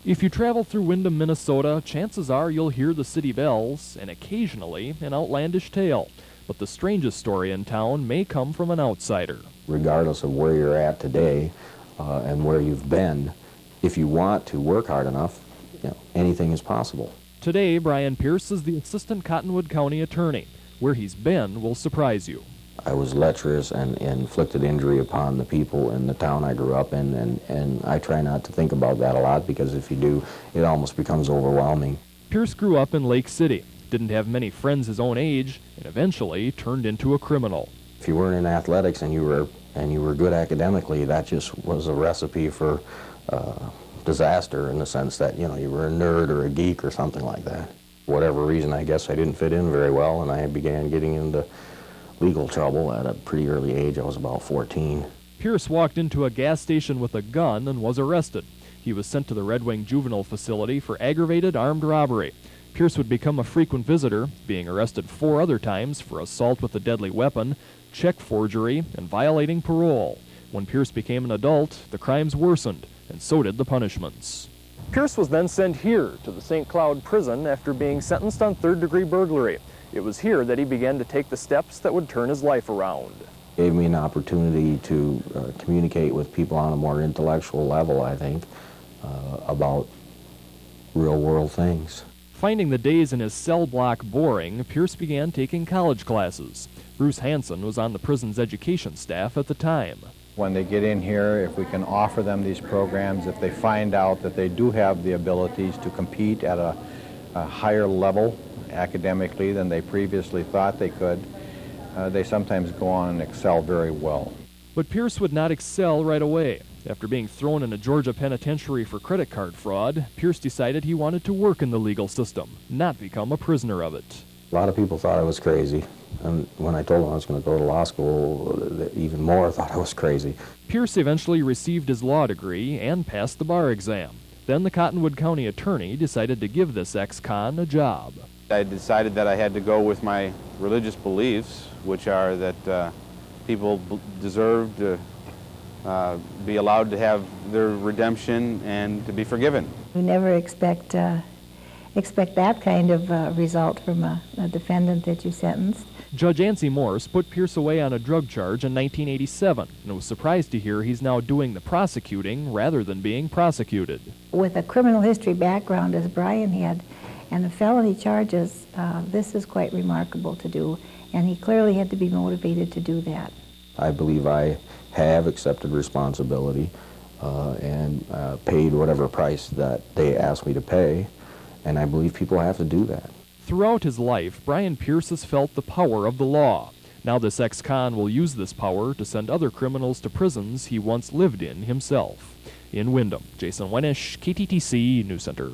If you travel through Windham, Minnesota, chances are you'll hear the city bells and occasionally an outlandish tale. But the strangest story in town may come from an outsider. Regardless of where you're at today and where you've been, if you want to work hard enough, anything is possible. Today, Brian Pierce is the Assistant Cottonwood County Attorney. Where he's been will surprise you. I was lecherous and inflicted injury upon the people in the town I grew up in, and I try not to think about that a lot, because if you do, it almost becomes overwhelming. Pierce grew up in Lake City, didn't have many friends his own age, and eventually turned into a criminal. If you weren't in athletics and you were good academically, that just was a recipe for disaster, in the sense that you were a nerd or a geek or something like that. For whatever reason, I guess I didn't fit in very well, and I began getting into legal trouble at a pretty early age. I was about 14. Pierce walked into a gas station with a gun and was arrested. He was sent to the Red Wing Juvenile Facility for aggravated armed robbery. Pierce would become a frequent visitor, being arrested 4 other times for assault with a deadly weapon, check forgery, and violating parole. When Pierce became an adult, the crimes worsened, and so did the punishments. Pierce was then sent here to the St. Cloud prison after being sentenced on third-degree burglary. It was here that he began to take the steps that would turn his life around. It gave me an opportunity to communicate with people on a more intellectual level, I think, about real-world things. Finding the days in his cell block boring, Pierce began taking college classes. Bruce Hansen was on the prison's education staff at the time. When they get in here, if we can offer them these programs, if they find out that they do have the abilities to compete at a higher level academically than they previously thought they could, they sometimes go on and excel very well. But Pierce would not excel right away. After being thrown in a Georgia penitentiary for credit card fraud, Pierce decided he wanted to work in the legal system, not become a prisoner of it. A lot of people thought I was crazy, and when I told them I was going to go to law school, even more thought I was crazy. Pierce eventually received his law degree and passed the bar exam. Then the Cottonwood County Attorney decided to give this ex-con a job. I decided that I had to go with my religious beliefs, which are that people deserve to be allowed to have their redemption and to be forgiven. We never expect that kind of result from a defendant that you sentenced. Judge Ancy Morse put Pierce away on a drug charge in 1987 and was surprised to hear he's now doing the prosecuting rather than being prosecuted. With a criminal history background as Brian had and the felony charges, this is quite remarkable to do, and he clearly had to be motivated to do that. I believe I have accepted responsibility and paid whatever price that they asked me to pay, and I believe people have to do that. Throughout his life, Brian Pierce has felt the power of the law. Now this ex-con will use this power to send other criminals to prisons he once lived in himself. In Windham, Jason Wenish, KTTC News Center.